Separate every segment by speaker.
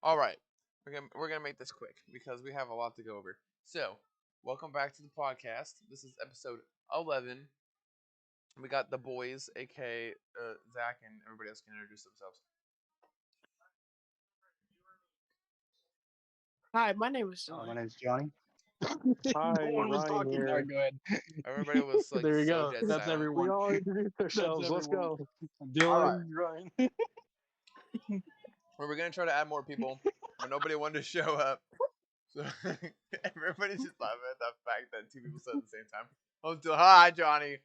Speaker 1: All right, we're gonna make this quick because we have a lot to go over. So, welcome back to the podcast. This is episode 11. We got the boys, aka Zach, and everybody else can introduce themselves.
Speaker 2: Hi, my name is
Speaker 3: My
Speaker 2: Johnny.
Speaker 3: name's Johnny.
Speaker 4: Hi,
Speaker 3: No one was
Speaker 4: Ryan
Speaker 3: talking.
Speaker 4: here.
Speaker 3: Alright, go ahead.
Speaker 1: Everybody was like
Speaker 3: There you
Speaker 1: so
Speaker 3: go.
Speaker 1: dead
Speaker 3: That's
Speaker 1: silent.
Speaker 3: everyone.
Speaker 4: We all introduced ourselves. Let's
Speaker 3: everyone.
Speaker 4: go.
Speaker 3: Dylan, Ryan.
Speaker 1: We were gonna try to add more people, but nobody wanted to show up. So everybody's just laughing at the fact that two people said at the same time. Oh, hi, Johnny.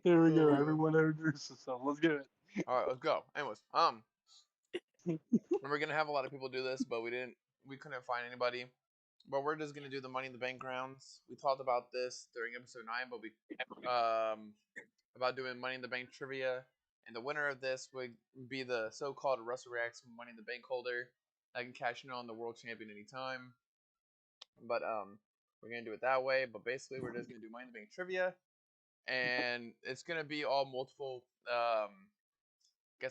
Speaker 3: There we go. Everyone introduced themselves. Let's get it.
Speaker 1: All right, let's go. Anyways, we're gonna have a lot of people do this, but we couldn't find anybody. But we're just gonna do the Money in the Bank rounds. We talked about this during episode 9, but we about doing Money in the Bank trivia, and the winner of this would be the so-called WrestleReacts Money in the Bank holder. I can cash in on the world champion anytime. But we're gonna do it that way. But basically, we're just gonna do Money in the Bank trivia, and it's gonna be all multiple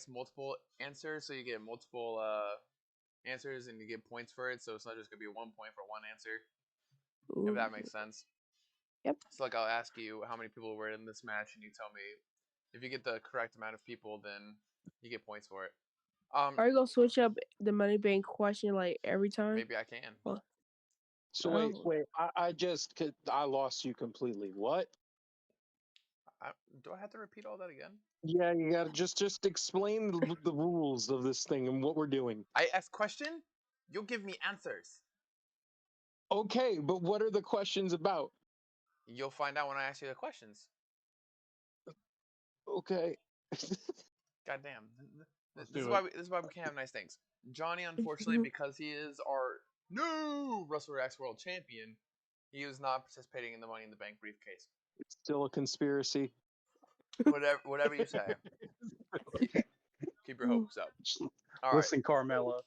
Speaker 1: multiple answers, so you get multiple answers and you get points for it. So it's not just gonna be 1 point for one answer.
Speaker 2: Ooh.
Speaker 1: If that makes sense.
Speaker 2: Yep.
Speaker 1: So like I'll ask you how many people were in this match, and you tell me if you get the correct amount of people, then you get points for it.
Speaker 2: Are you gonna switch up the money bank question like every time?
Speaker 1: Maybe I can.
Speaker 2: Well,
Speaker 4: So
Speaker 2: Oh.
Speaker 4: wait. I lost you completely. What?
Speaker 1: Do I have to repeat all that again?
Speaker 4: Yeah, you gotta just explain the rules of this thing and what we're doing.
Speaker 1: I ask question, you'll give me answers.
Speaker 4: Okay, but what are the questions about?
Speaker 1: You'll find out when I ask you the questions.
Speaker 4: Okay.
Speaker 1: Goddamn.
Speaker 3: Let's
Speaker 1: This
Speaker 3: do
Speaker 1: is why we can't have nice things. Johnny, unfortunately, because he is our new WrestleReacts World Champion, he is not participating in the Money in the Bank briefcase.
Speaker 4: It's still a conspiracy.
Speaker 1: Whatever you say. Keep your hopes up. All right.
Speaker 3: Listen, Carmella.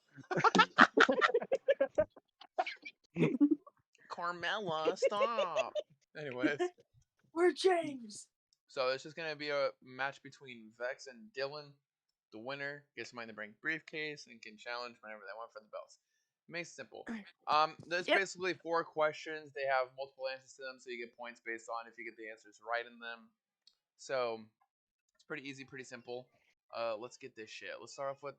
Speaker 1: Carmella, stop. Anyways,
Speaker 2: We're James.
Speaker 1: so it's just gonna be a match between Vex and Dylan. The winner gets Money in the Bank briefcase and can challenge whenever they want for the belts. Makes it simple. There's basically 4 questions. They have multiple answers to them, so you get points based on if you get the answers right in them. So it's pretty easy, pretty simple. Let's get this shit. Let's start off with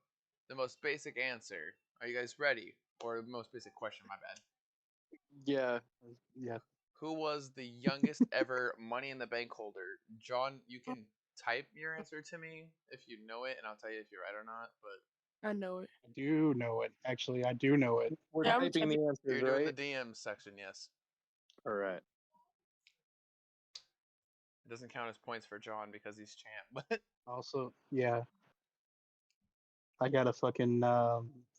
Speaker 1: the most basic answer. Are you guys ready? Or the most basic question, my bad.
Speaker 4: Yeah.
Speaker 3: Yeah.
Speaker 1: Who was the youngest ever Money in the Bank holder? John, you can type your answer to me if you know it, and I'll tell you if you're right or not. But
Speaker 2: I know it.
Speaker 3: I do know it. Actually, I do know it.
Speaker 4: We're
Speaker 2: Yeah, I'm
Speaker 4: typing the answers,
Speaker 1: you're doing
Speaker 4: right?
Speaker 1: the DM section, yes.
Speaker 4: All right.
Speaker 1: It doesn't count as points for John because he's champ. But
Speaker 3: Also, yeah. I gotta fucking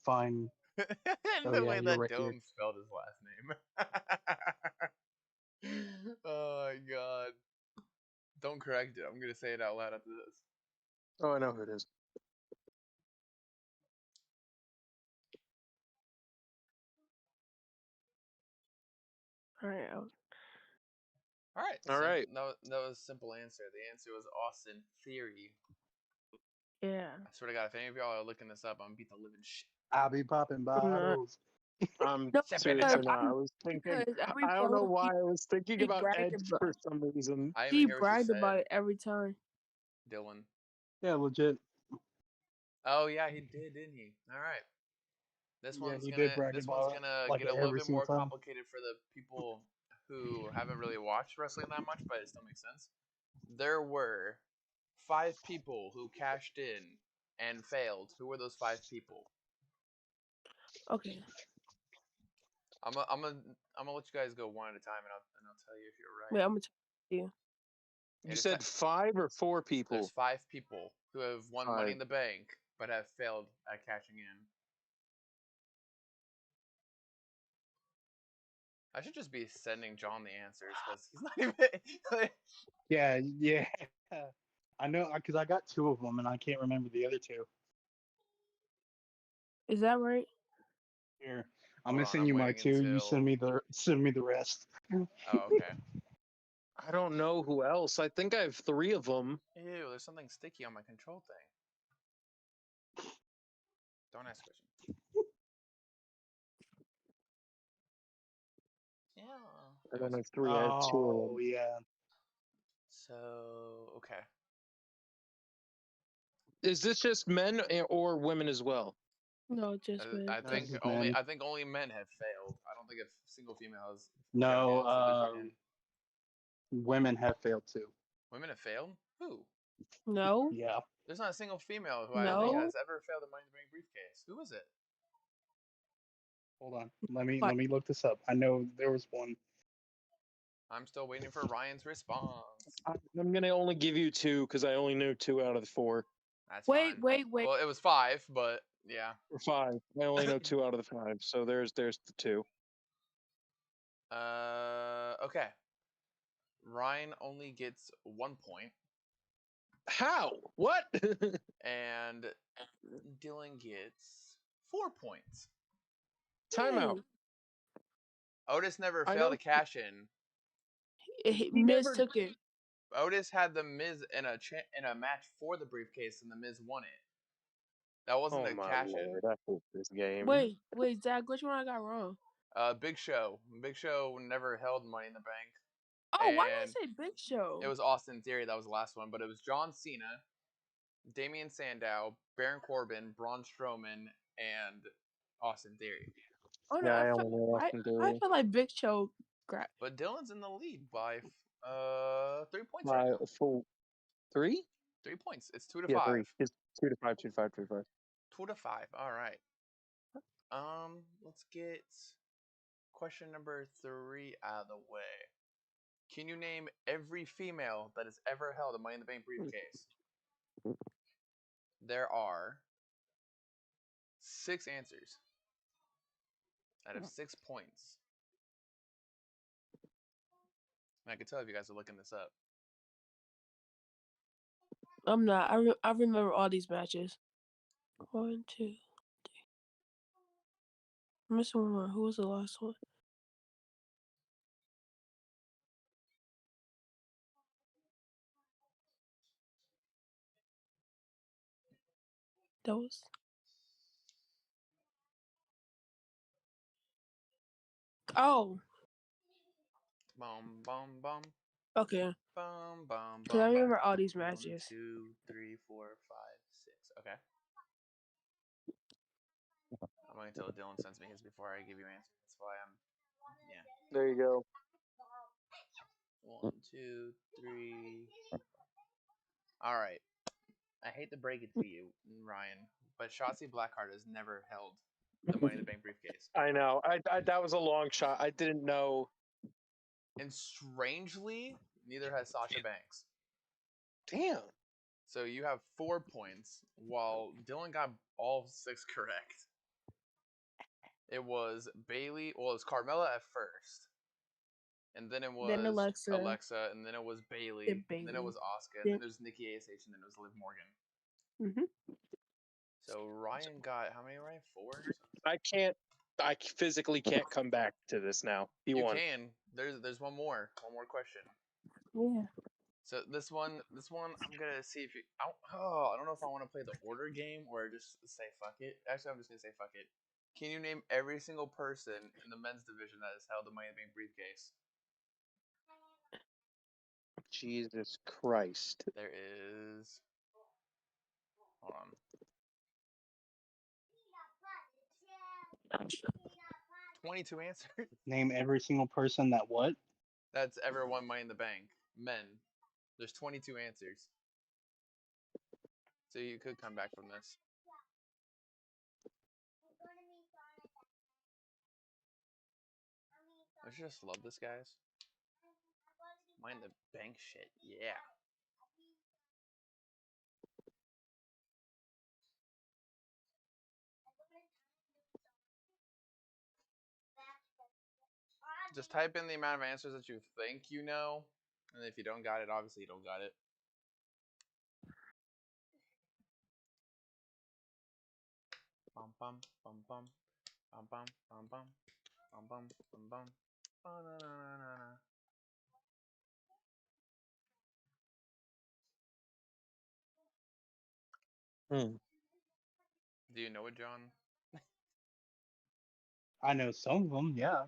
Speaker 3: find.
Speaker 1: and
Speaker 3: Oh,
Speaker 1: the
Speaker 3: yeah,
Speaker 1: way
Speaker 3: you're
Speaker 1: that
Speaker 3: right here.
Speaker 1: Dylan spelled his last name. Oh my god. Don't correct it. I'm gonna say it out loud after this.
Speaker 4: Oh, I know who it is.
Speaker 2: All right.
Speaker 1: Alright.
Speaker 4: All right.
Speaker 1: That was a simple answer. The answer was Austin Theory.
Speaker 2: Yeah.
Speaker 1: I swear to God, if any of y'all are looking this up, I'm gonna beat the living shit.
Speaker 3: I'll be popping bottles.
Speaker 4: I'm
Speaker 2: No,
Speaker 4: seriously
Speaker 1: because
Speaker 4: not. I was thinking.
Speaker 2: Because every
Speaker 4: I don't know
Speaker 2: time
Speaker 4: why I was thinking
Speaker 2: he
Speaker 4: about
Speaker 2: bragged
Speaker 4: Edge
Speaker 2: about-
Speaker 4: for some reason.
Speaker 1: I didn't
Speaker 2: he
Speaker 1: even hear what you
Speaker 2: bragged
Speaker 1: said,
Speaker 2: about it every time.
Speaker 1: Dylan.
Speaker 3: Yeah, legit.
Speaker 1: Oh yeah, he did, didn't he? Alright. This
Speaker 3: Yeah,
Speaker 1: one's
Speaker 3: he
Speaker 1: gonna
Speaker 3: did brag
Speaker 1: this
Speaker 3: about
Speaker 1: one's
Speaker 3: it,
Speaker 1: gonna
Speaker 3: like,
Speaker 1: get a little
Speaker 3: every
Speaker 1: bit
Speaker 3: single
Speaker 1: more
Speaker 3: time.
Speaker 1: complicated for the people who haven't really watched wrestling that much, but it still makes sense. There were 5 people who cashed in and failed. Who were those 5 people?
Speaker 2: Okay.
Speaker 1: I'm gonna let you guys go one at a time, and I'll tell you if you're right.
Speaker 2: Wait, I'm gonna tell you.
Speaker 4: You said 5 or 4 people?
Speaker 1: There's 5 people who have won Money
Speaker 4: 5.
Speaker 1: in the Bank, but have failed at cashing in. I should just be sending John the answers because he's not even.
Speaker 3: Yeah. I know because I got 2 of them and I can't remember the other 2.
Speaker 2: Is that right?
Speaker 3: Here, I'm
Speaker 1: Hold
Speaker 3: gonna
Speaker 1: on,
Speaker 3: send
Speaker 1: I'm
Speaker 3: you my
Speaker 1: waiting
Speaker 3: 2. You
Speaker 1: until-
Speaker 3: send me the rest.
Speaker 1: Oh, okay.
Speaker 4: I don't know who else. I think I have 3 of them.
Speaker 1: Ew, there's something sticky on my control thing. Don't ask a question. Yeah.
Speaker 4: I don't have three. I have two of
Speaker 3: Oh
Speaker 4: them.
Speaker 3: yeah.
Speaker 1: So okay.
Speaker 4: Is this just men or women as well?
Speaker 2: No, just
Speaker 1: I
Speaker 2: men.
Speaker 3: No,
Speaker 1: think
Speaker 3: this is
Speaker 1: only
Speaker 3: men.
Speaker 1: I think only men have failed. I don't think a single female has
Speaker 3: No,
Speaker 1: failed yet. So this
Speaker 3: women have failed too.
Speaker 1: women have failed. Who?
Speaker 2: No,
Speaker 3: Yeah.
Speaker 1: There's not a single female who I think
Speaker 2: no.
Speaker 1: has ever failed a Money in the Bank briefcase. Who was it?
Speaker 3: Hold on. Let me
Speaker 2: What?
Speaker 3: look this up. I know there was one.
Speaker 1: I'm still waiting for Ryan's response.
Speaker 4: I'm gonna only give you two because I only knew two out of the four
Speaker 1: That's
Speaker 2: Wait,
Speaker 1: fine.
Speaker 2: wait, wait.
Speaker 1: Well, it was 5, but yeah.
Speaker 4: or five. I only know two out of the five. So there's the two.
Speaker 1: Okay. Ryan only gets 1 point,
Speaker 4: How? What?
Speaker 1: and Dylan gets 4 points.
Speaker 4: Timeout.
Speaker 2: Hey,
Speaker 1: Otis never
Speaker 4: I
Speaker 1: failed
Speaker 4: know
Speaker 1: to cash in.
Speaker 2: Miz
Speaker 4: never-
Speaker 2: took it.
Speaker 1: Otis had the Miz in a match for the briefcase, and the Miz won it. That wasn't
Speaker 4: Oh
Speaker 1: a
Speaker 4: my
Speaker 1: cash in.
Speaker 4: lord! I hate this game.
Speaker 2: Wait, Zach, which one I got wrong?
Speaker 1: Big Show. Big Show never held Money in the Bank.
Speaker 2: Oh, why
Speaker 1: And
Speaker 2: did I say Big Show?
Speaker 1: it was Austin Theory. That was the last one, but it was John Cena, Damian Sandow, Baron Corbin, Braun Strowman, and Austin Theory.
Speaker 2: Oh no,
Speaker 4: Yeah, I only know Austin
Speaker 2: I
Speaker 4: Theory.
Speaker 2: feel like Big Show.
Speaker 1: But Dylan's in the lead by 3 points right
Speaker 4: Five,
Speaker 1: now.
Speaker 4: full, 3?
Speaker 1: 3 points. It's 2 to
Speaker 4: Yeah,
Speaker 1: 5.
Speaker 4: 3. It's 2 to 5, 2 to 5, 2 to 5.
Speaker 1: 2 to 5. All right. Let's get question number 3 out of the way. Can you name every female that has ever held a Money in the Bank briefcase? There are 6 answers out of 6 points. And I can tell if you guys are looking this up.
Speaker 2: I'm not. I remember all these matches. 1, 2, 3. I'm missing one. Who was the last one? That was. Oh,
Speaker 1: Bum bum bum
Speaker 2: okay.
Speaker 1: bum bum
Speaker 2: Because I
Speaker 1: bum.
Speaker 2: remember all these
Speaker 1: 1,
Speaker 2: matches.
Speaker 1: 2, 3, 4, 5, 6. Okay. I'm going until Dylan sends me his before I give you answers. That's why I'm. Yeah.
Speaker 4: There you go.
Speaker 1: 1, 2, 3. All right. I hate to break it to you, Ryan, but Shotzi Blackheart has never held the Money in the Bank briefcase.
Speaker 4: I know. I that was a long shot. I didn't know.
Speaker 1: And strangely, neither has Sasha Banks.
Speaker 4: Damn.
Speaker 1: So you have 4 points, while Dylan got all 6 correct. It was Bailey. Well, it was Carmella at first, and then it was
Speaker 2: Then Alexa.
Speaker 1: and then it was Bailey,
Speaker 2: Then
Speaker 1: and then it
Speaker 2: Bayley.
Speaker 1: was Asuka, and then it was Nikki ASH, and then it was Liv Morgan.
Speaker 2: Mhm.
Speaker 1: So Ryan got how many right? 4.
Speaker 4: I can't. I physically can't come back to this now. He
Speaker 1: You
Speaker 4: won.
Speaker 1: can. There's one more question.
Speaker 2: Yeah.
Speaker 1: So this one, I'm gonna see if you. I don't know if I want to play the order game or just say fuck it. Actually, I'm just gonna say fuck it. Can you name every single person in the men's division that has held the Money in the Bank briefcase?
Speaker 4: Jesus Christ.
Speaker 1: There is. Hold on. 22 answers.
Speaker 3: Name every single person that what?
Speaker 1: That's ever won Money in the Bank. Men. There's 22 answers. So you could come back from this. I just love this, guys. Money in the Bank shit. Yeah. Just type in the amount of answers that you think you know, and if you don't got it, obviously you don't got it. Bum bum bum bum bum bum bum bum bum bum bum bum. Ba-na-na-na-na. Do you know it, John?
Speaker 3: I know some of them. Yeah,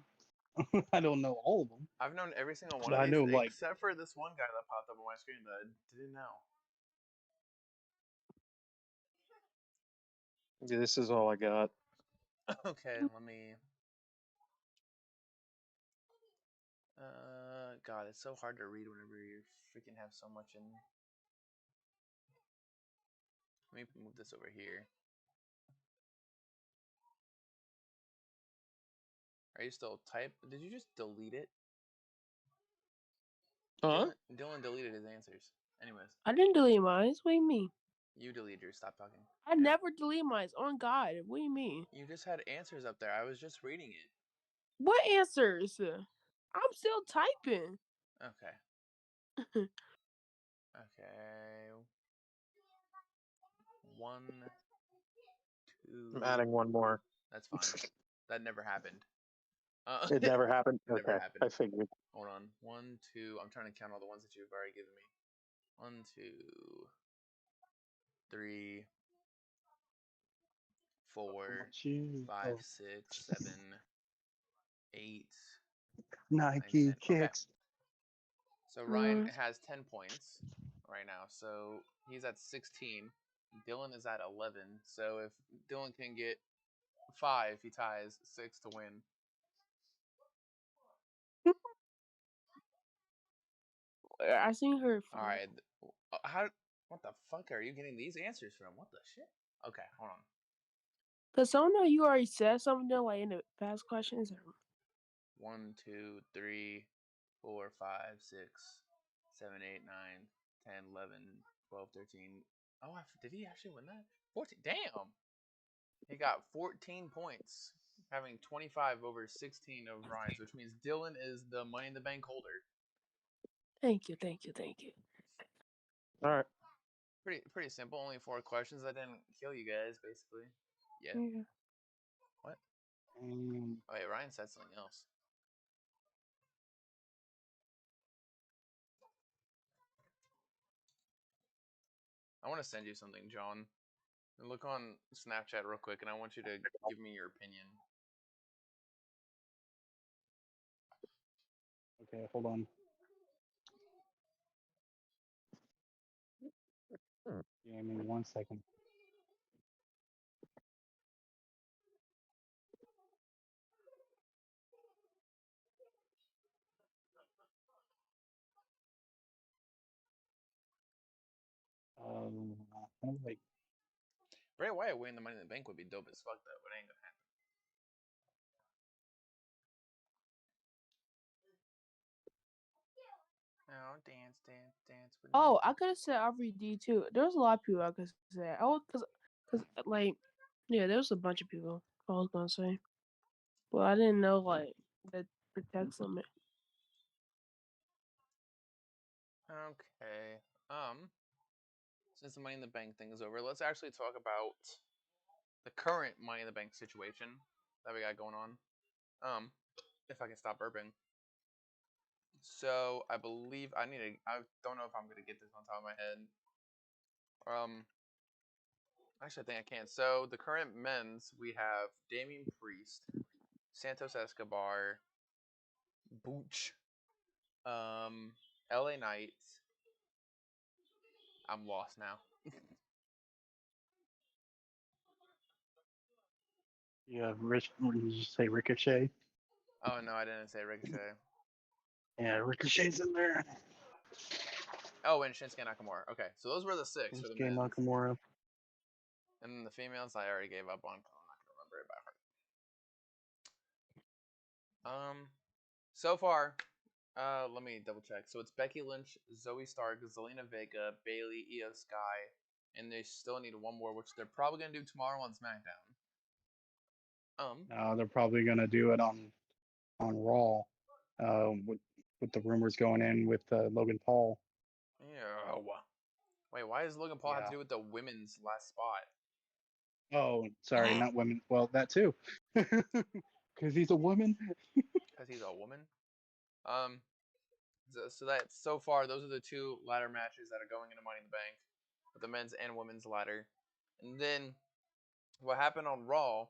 Speaker 3: I don't know all of them,
Speaker 1: I've known every single one
Speaker 3: but
Speaker 1: of
Speaker 3: I
Speaker 1: these
Speaker 3: know like
Speaker 1: except for this one guy that popped up on my screen that I didn't know.
Speaker 4: Yeah, this is all I got.
Speaker 1: Okay, let me. God, it's so hard to read whenever you freaking have so much in. Let me move this over here. Are you still type? Did you just delete it?
Speaker 4: Huh?
Speaker 1: Dylan deleted his answers. Anyways,
Speaker 2: I didn't delete mine. What do you mean?
Speaker 1: you deleted yours. Stop talking.
Speaker 2: I never delete mine. On God. What do you mean?
Speaker 1: You just had answers up there. I was just reading it.
Speaker 2: What answers? I'm still typing.
Speaker 1: Okay. Okay. 1,
Speaker 4: I'm
Speaker 1: 2.
Speaker 4: adding one more.
Speaker 1: That's fine. That never happened.
Speaker 4: It never happened.
Speaker 1: It never
Speaker 4: Okay,
Speaker 1: happened.
Speaker 4: I figured.
Speaker 1: Hold on. 1, 2. I'm trying to count all the ones that you've already given me. 1, 2, 3, 4,
Speaker 3: you
Speaker 1: 5, 6, 7, 8, 9, 10.
Speaker 3: Nike
Speaker 1: Okay.
Speaker 3: kicks.
Speaker 1: So Ryan has 10 points right now. So he's at 16. Dylan is at 11. So if Dylan can get 5, he ties 6 to win.
Speaker 2: I seen her.
Speaker 1: All right. How? What the fuck are you getting these answers from? What the shit? Okay, hold on.
Speaker 2: Cause some of you already said something like in the past questions.
Speaker 1: 1, 2, 3, 4, 5, 6, 7, 8, 9, 10, 11, 12, 13. Oh, did he actually win that? 14. Damn. He got 14 points, having 25 over 16 of Ryan's, which means Dylan is the Money in the Bank holder.
Speaker 2: Thank you, thank you, thank you.
Speaker 4: All right.
Speaker 1: Pretty simple. Only 4 questions. That didn't kill you guys, basically. Yeah. What? Oh, wait, Ryan said something else. I want to send you something, John. Look on Snapchat real quick, and I want you to give me your opinion.
Speaker 3: Okay, hold on. Give me 1 second. Like
Speaker 1: Bray Wyatt winning the Money in the Bank would be dope as fuck, though, but it ain't gonna happen. Oh, dance, dance, dance. With
Speaker 2: Oh, I could have said RVD too. There's a lot of people I could say. Oh, cause like, yeah, there was a bunch of people I was gonna say, but I didn't know like the text limit.
Speaker 1: Okay. Since the Money in the Bank thing is over, let's actually talk about the current Money in the Bank situation that we got going on. If I can stop burping. So I believe I don't know if I'm gonna get this on top of my head. Actually, I think I can. So the current men's, we have Damian Priest, Santos Escobar, Booch, LA Knight. I'm lost now.
Speaker 3: you have Rich. Did you say Ricochet?
Speaker 1: Oh no, I didn't say Ricochet.
Speaker 3: Yeah, Ricochet's in there.
Speaker 1: Oh, and Shinsuke Nakamura. Okay, so those were the 6 for the
Speaker 3: Shinsuke
Speaker 1: men's.
Speaker 3: Nakamura.
Speaker 1: And then the females, I already gave up on. I'm not gonna remember it by heart. So far, let me double check. So it's Becky Lynch, Zoe Stark, Zelina Vega, Bailey, Io Sky, and they still need one more, which they're probably gonna do tomorrow on SmackDown.
Speaker 3: They're probably gonna do it on Raw. With the rumors going in with Logan Paul.
Speaker 1: Yeah. Wait, why does Logan Paul have to do with the women's last spot?
Speaker 3: Oh, sorry, not women. Well, that too. Because he's a woman.
Speaker 1: Because he's a woman. So that so far, those are the 2 ladder matches that are going into Money in the Bank, with the men's and women's ladder. And then what happened on Raw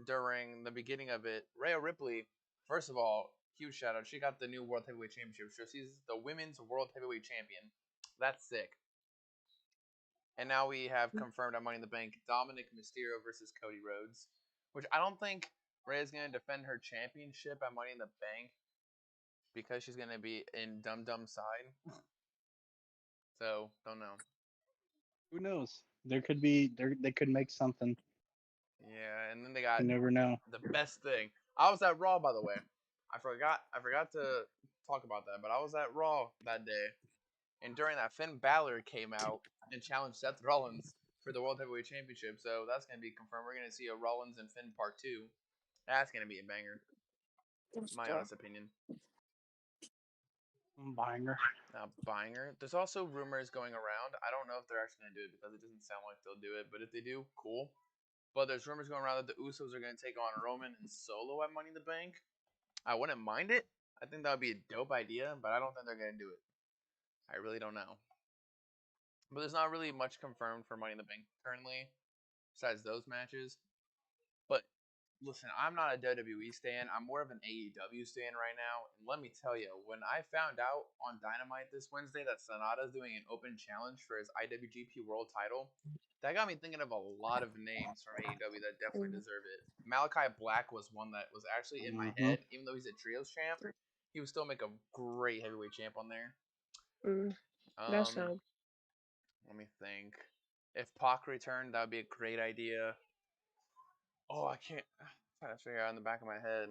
Speaker 1: during the beginning of it, Rhea Ripley, first of all, huge shout out. She got the new World Heavyweight Championship. So she's the Women's World Heavyweight Champion. That's sick. And now we have confirmed at Money in the Bank Dominic Mysterio versus Cody Rhodes, which I don't think Rhea's going to defend her championship at Money in the Bank because she's going to be in Dum Dum's side. So, don't know.
Speaker 3: Who knows? There could be they could make something.
Speaker 1: Yeah, and then they got
Speaker 3: You never know.
Speaker 1: the best thing. I was at Raw, by the way. I forgot to talk about that, but I was at Raw that day, and during that, Finn Balor came out and challenged Seth Rollins for the World Heavyweight Championship. So that's gonna be confirmed. We're gonna see a Rollins and Finn part 2. That's gonna be a banger. My honest opinion.
Speaker 3: Banger.
Speaker 1: Banger. There's also rumors going around. I don't know if they're actually gonna do it because it doesn't sound like they'll do it. But if they do, cool. But there's rumors going around that the Usos are going to take on Roman and Solo at Money in the Bank. I wouldn't mind it. I think that would be a dope idea, but I don't think they're going to do it. I really don't know. But there's not really much confirmed for Money in the Bank currently, besides those matches. But listen, I'm not a WWE stan. I'm more of an AEW stan right now. And let me tell you, when I found out on Dynamite this Wednesday that Sonata's doing an open challenge for his IWGP World title, that got me thinking of a lot of names from AEW that definitely deserve it. Malachi Black was one that was actually in my head. Even though he's a trios champ, he would still make a great heavyweight champ on there.
Speaker 2: That sounds.
Speaker 1: Let me think. If Pac returned, that would be a great idea. Oh, I can't. I'm trying to figure out in the back of my head.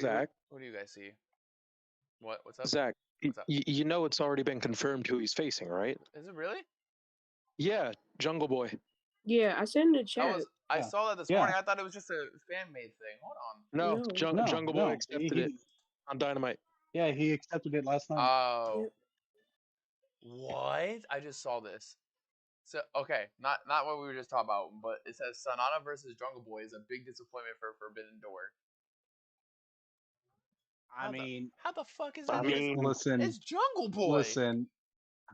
Speaker 4: Zach.
Speaker 1: Who do you guys see? What's up?
Speaker 4: Zach,
Speaker 1: What's up?
Speaker 4: you know it's already been confirmed who he's facing, right?
Speaker 1: Is it really?
Speaker 4: Yeah, Jungle Boy.
Speaker 2: Yeah, I sent in the chat.
Speaker 1: I saw that this morning. I thought it was just a fan made thing. Hold on.
Speaker 4: No, Jungle Boy accepted it on Dynamite.
Speaker 3: Yeah, he accepted it last night.
Speaker 1: Oh. Yep. What? I just saw this. So okay, not what we were just talking about, but it says Sonata versus Jungle Boy is a big disappointment for Forbidden Door.
Speaker 3: I mean,
Speaker 1: how the fuck is that?
Speaker 3: Listen,
Speaker 1: it's Jungle Boy.
Speaker 3: Listen,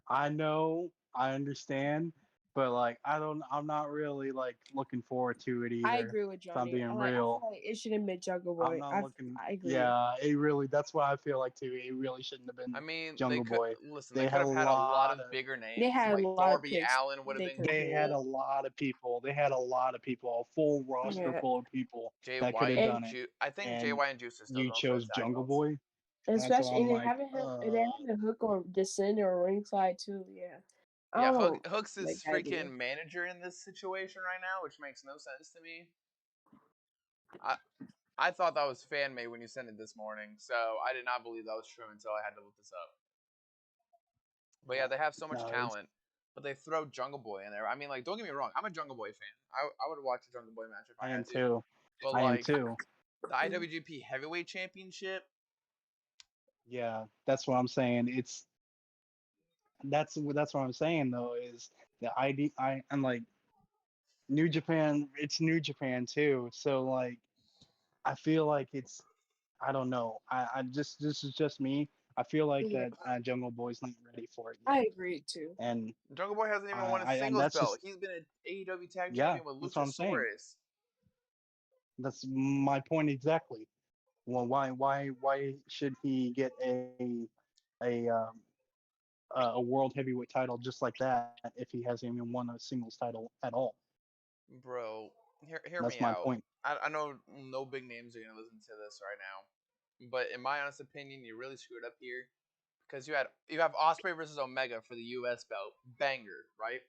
Speaker 3: I know, I understand, but like, I'm not really like looking forward to it either.
Speaker 2: I agree with Johnny.
Speaker 3: If I'm being real,
Speaker 2: I feel like it shouldn't have been Jungle Boy.
Speaker 3: I'm not looking.
Speaker 2: I agree.
Speaker 3: Yeah, it really. That's what I feel like too. It really shouldn't have been.
Speaker 1: I mean,
Speaker 3: Jungle Boy.
Speaker 1: Listen, they could have had a lot of bigger names.
Speaker 2: They had
Speaker 1: like
Speaker 2: a lot
Speaker 1: Darby
Speaker 2: of picks.
Speaker 1: Allin would have been.
Speaker 3: They had a lot of people. They had a lot of people. A full roster full of people that could have done it.
Speaker 1: I think JY and Juice is still
Speaker 3: you chose Jungle Boy.
Speaker 2: Especially, and having the Hook on the center or ringside too. Yeah.
Speaker 1: Yeah, Hook's his freaking manager in this situation right now, which makes no sense to me. I thought that was fan made when you sent it this morning, so I did not believe that was true until I had to look this up. But yeah, they have so much talent, but they throw Jungle Boy in there. I mean, like, don't get me wrong, I'm a Jungle Boy fan. I would watch a Jungle Boy match if I had to.
Speaker 3: Too.
Speaker 1: But
Speaker 3: I
Speaker 1: like,
Speaker 3: am too.
Speaker 1: The IWGP Heavyweight Championship.
Speaker 3: Yeah, that's what I'm saying. That's what I'm saying though, is the I'm like New Japan, it's New Japan too. So like I feel like it's, I don't know. This is just me. I feel like that Jungle Boy's not ready for it yet.
Speaker 2: I agree too.
Speaker 3: And
Speaker 1: Jungle Boy hasn't even won a singles belt. He's been an AEW tag champion with Luchasaurus.
Speaker 3: That's my point exactly. Well, why should he get a world heavyweight title just like that if he hasn't even won a singles title at all?
Speaker 1: Bro, hear me out.
Speaker 3: That's my point.
Speaker 1: I know no big names are gonna listen to this right now, but in my honest opinion, you really screwed up here because you have Ospreay versus Omega for the U.S. belt, banger, right?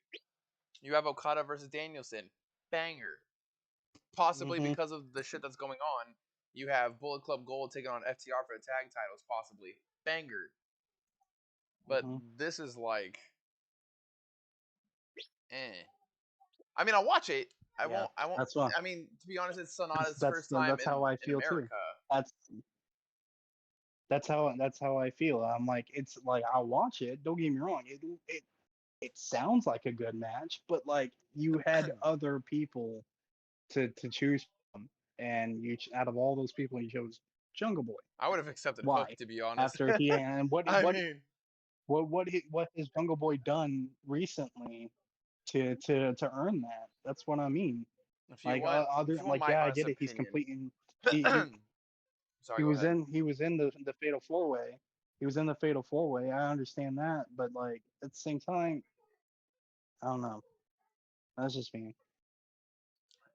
Speaker 1: You have Okada versus Danielson, banger. Possibly because of the shit that's going on, you have Bullet Club Gold taking on FTR for the tag titles, possibly, banger. But this is like, I mean, I'll watch it. I won't. I mean, to be honest, it's Sonata's first time in America.
Speaker 3: That's how I feel. I'm like, it's like, I'll watch it. Don't get me wrong. It sounds like a good match, but like you had other people to choose from, and out of all those people, you chose Jungle Boy.
Speaker 1: I would have accepted Hook, to be honest.
Speaker 3: After he and what has Jungle Boy done recently to earn that. That's what I mean.
Speaker 1: If you want, if you want my
Speaker 3: I
Speaker 1: honest
Speaker 3: get it. He's
Speaker 1: opinion,
Speaker 3: completing. He
Speaker 1: sorry, go ahead.
Speaker 3: he was in the fatal four way. He was in the fatal four way. I understand that, but like at the same time, I don't know. That's just me.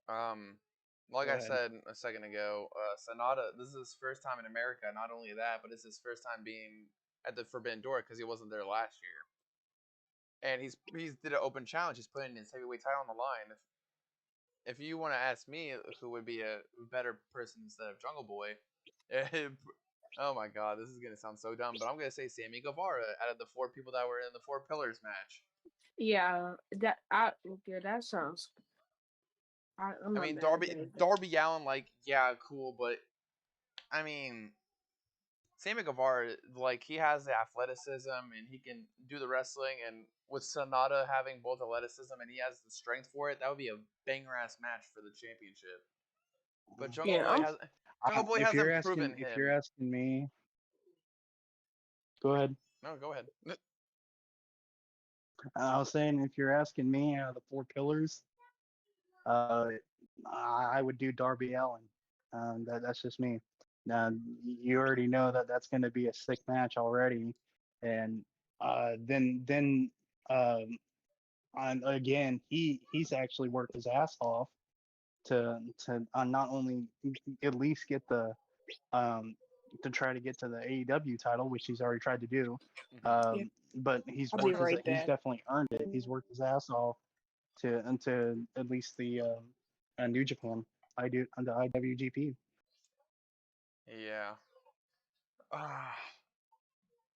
Speaker 1: Like
Speaker 3: Go
Speaker 1: I
Speaker 3: ahead.
Speaker 1: said a second ago, Sonata. This is his first time in America. Not only that, but it's his first time being at the Forbidden Door because he wasn't there last year. And he's did an open challenge. He's putting his heavyweight title on the line. If you want to ask me who would be a better person instead of Jungle Boy, oh my God, this is gonna sound so dumb, but I'm gonna say Sammy Guevara out of the 4 people that were in the Four Pillars match.
Speaker 2: Yeah, that sounds. I'm
Speaker 1: I
Speaker 2: not
Speaker 1: mean,
Speaker 2: mad at that.
Speaker 1: Darby Allin, like, yeah, cool, but I mean, Sammy Guevara, like, he has the athleticism and he can do the wrestling, and with Sonata having both athleticism and he has the strength for it, that would be a banger ass match for the championship. But
Speaker 2: Yeah,
Speaker 1: Jungle Boy hasn't proven
Speaker 3: If you're
Speaker 1: him.
Speaker 3: asking me, go ahead.
Speaker 1: No, go ahead.
Speaker 3: I was saying if you're asking me, the four pillars, uh, I would do Darby Allin. That's just me. Now you already know that that's going to be a sick match already, and then um, again he's actually worked his ass off to not only at least get the um, to try to get to the AEW title, which he's already tried to do.
Speaker 2: yeah,
Speaker 3: But he's
Speaker 2: I'll be
Speaker 3: worked his
Speaker 2: right
Speaker 3: he's
Speaker 2: back.
Speaker 3: definitely earned it. He's worked his ass off to at least the New Japan. I do on the IWGP.
Speaker 1: Yeah. Ah.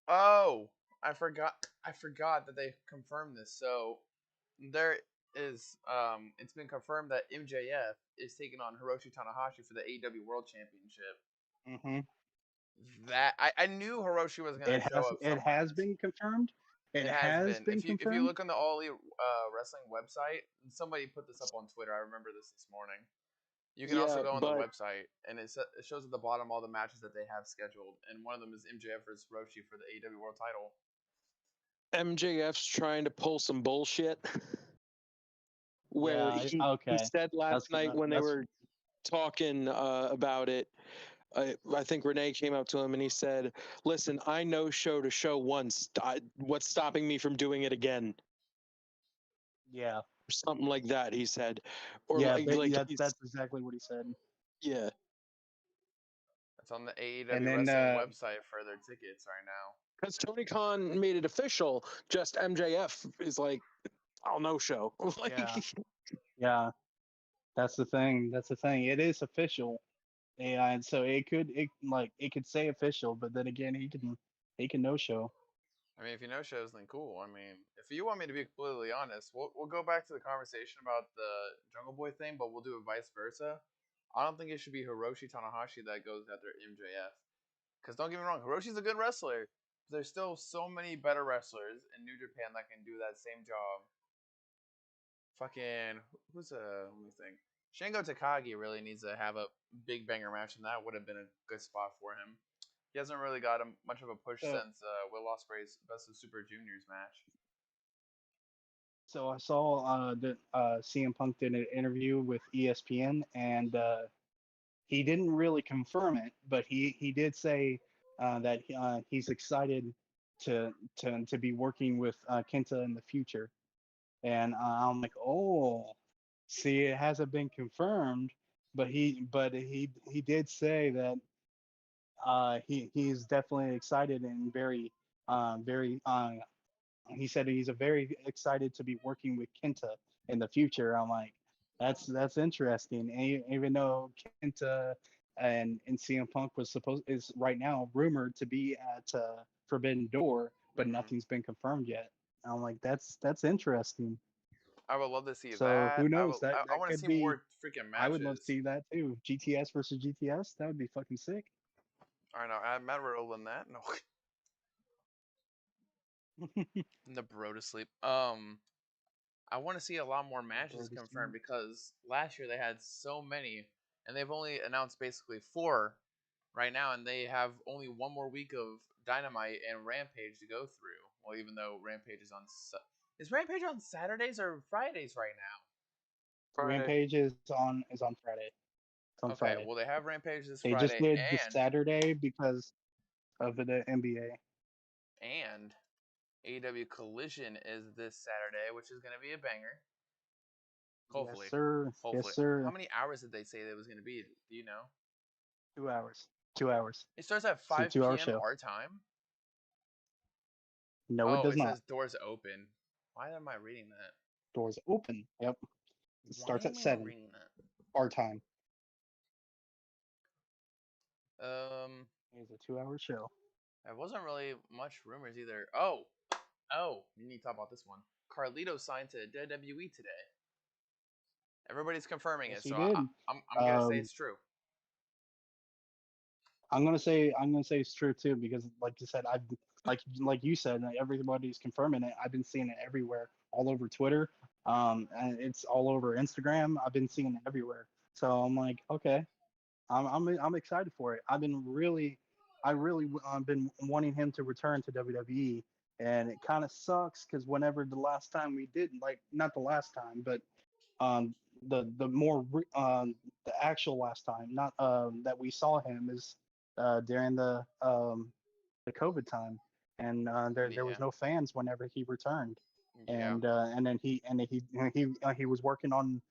Speaker 1: Oh, I forgot that they confirmed this. So there is it's been confirmed that MJF is taking on Hiroshi Tanahashi for the AEW World Championship.
Speaker 3: Hmm.
Speaker 1: That I knew Hiroshi was gonna show up
Speaker 3: It
Speaker 1: somewhere in
Speaker 3: has
Speaker 1: this.
Speaker 3: been confirmed. It
Speaker 1: It has
Speaker 3: has
Speaker 1: been.
Speaker 3: been
Speaker 1: If you
Speaker 3: confirmed.
Speaker 1: look on the All Elite Wrestling website, somebody put this up on Twitter. I remember this morning. You can also
Speaker 4: Yeah,
Speaker 1: go on the
Speaker 4: but
Speaker 1: website, and it shows at the bottom all the matches that they have scheduled, and one of them is MJF versus Hiroshi for the AEW World Title.
Speaker 4: MJF's trying to pull some bullshit where
Speaker 3: Yeah.
Speaker 4: he
Speaker 3: Okay.
Speaker 4: said last night when they
Speaker 3: That's
Speaker 4: were talking about it. I think Renee came up to him and he said, "Listen, I know show to show once. What's stopping me from doing it again?"
Speaker 3: yeah.
Speaker 4: Or something like that. He said, or
Speaker 3: Yeah.
Speaker 4: like
Speaker 3: That's exactly what he said.
Speaker 4: yeah.
Speaker 1: It's on the
Speaker 3: And
Speaker 1: AEW
Speaker 3: then
Speaker 1: Wrestling website for their tickets right now.
Speaker 4: Because Tony Khan made it official. Just MJF is like, I'll no show. Like,
Speaker 3: yeah. Yeah. That's the thing. That's the thing. It is official. Yeah, and so it could say official, but then again he can no show.
Speaker 1: I mean, if you know shows, then cool. I mean, if you want me to be completely honest, we'll go back to the conversation about the Jungle Boy thing, but we'll do it vice versa. I don't think it should be Hiroshi Tanahashi that goes after MJF. Because don't get me wrong, Hiroshi's a good wrestler. There's still so many better wrestlers in New Japan that can do that same job. Fucking who's let me think. Shingo Takagi really needs to have a big banger match, and that would have been a good spot for him. He hasn't really got much of a push
Speaker 3: So
Speaker 1: since Will Ospreay's Best of Super Juniors match.
Speaker 3: so I saw that CM Punk did an interview with ESPN, and he didn't really confirm it, but he did say that he's excited to be working with Kenta in the future. And I'm like, oh, see, it hasn't been confirmed, but he did say that he's definitely excited and very he said he's a very excited to be working with Kenta in the future. I'm like, that's interesting. And even though Kenta and CM Punk is right now rumored to be at Forbidden Door, but
Speaker 1: Mm-hmm.
Speaker 3: nothing's been confirmed yet. I'm like, that's interesting.
Speaker 1: I would love to see
Speaker 3: So
Speaker 1: that.
Speaker 3: who knows?
Speaker 1: I
Speaker 3: That
Speaker 1: want to
Speaker 3: could
Speaker 1: see
Speaker 3: be.
Speaker 1: more freaking
Speaker 3: I would love to
Speaker 1: matches.
Speaker 3: see that too. GTS versus GTS. That would be fucking sick.
Speaker 1: I know. Add Matt Riddle in that. No. The bro to sleep. I want to see a lot more matches confirmed because last year they had so many, and they've only announced basically 4 right now, and they have only one more week of Dynamite and Rampage to go through. Well, even though Rampage is on Is Rampage on Saturdays or Fridays right now?
Speaker 4: Friday.
Speaker 3: Rampage is on Friday. It's on
Speaker 1: Okay,
Speaker 3: Friday.
Speaker 1: well they have Rampage this
Speaker 3: They just
Speaker 1: Friday
Speaker 3: did the Saturday because of the NBA.
Speaker 1: and AEW Collision is this Saturday, which is going to be a banger. Hopefully.
Speaker 3: Yes, sir.
Speaker 1: Hopefully.
Speaker 3: Yes, sir.
Speaker 1: How many hours did they say that it was going to be? Do you know?
Speaker 3: 2 hours. 2 hours.
Speaker 1: It starts at
Speaker 3: It's a
Speaker 1: 5
Speaker 3: 2-hour
Speaker 1: p.m.
Speaker 3: show.
Speaker 1: our time.
Speaker 3: No, it
Speaker 1: Oh,
Speaker 3: does
Speaker 1: it
Speaker 3: not.
Speaker 1: says doors open. Why am I reading that?
Speaker 3: Doors open. Yep. It
Speaker 1: Why
Speaker 3: starts
Speaker 1: am
Speaker 3: at
Speaker 1: I
Speaker 3: 7
Speaker 1: reading that?
Speaker 3: our time.
Speaker 1: Um,
Speaker 3: It's a 2-hour show.
Speaker 1: there wasn't really much rumors either. Oh, you need to talk about this one. Carlito signed to WWE today. Everybody's confirming
Speaker 3: Yes,
Speaker 1: it,
Speaker 3: he
Speaker 1: so
Speaker 3: did.
Speaker 1: I'm gonna say
Speaker 3: Um,
Speaker 1: it's true.
Speaker 3: I'm gonna say it's true too because, like you said, like you said, everybody's confirming it. I've been seeing it everywhere, all over Twitter, and it's all over Instagram. I've been seeing it everywhere. So I'm like, okay, I'm excited for it. I really been wanting him to return to WWE, and it kind of sucks because whenever the last time we did, like not the last time, but um the more the actual last time, not that we saw him is during the COVID time, and there
Speaker 1: Yeah,
Speaker 3: was no fans whenever he returned,
Speaker 1: yeah.
Speaker 3: and then he was working on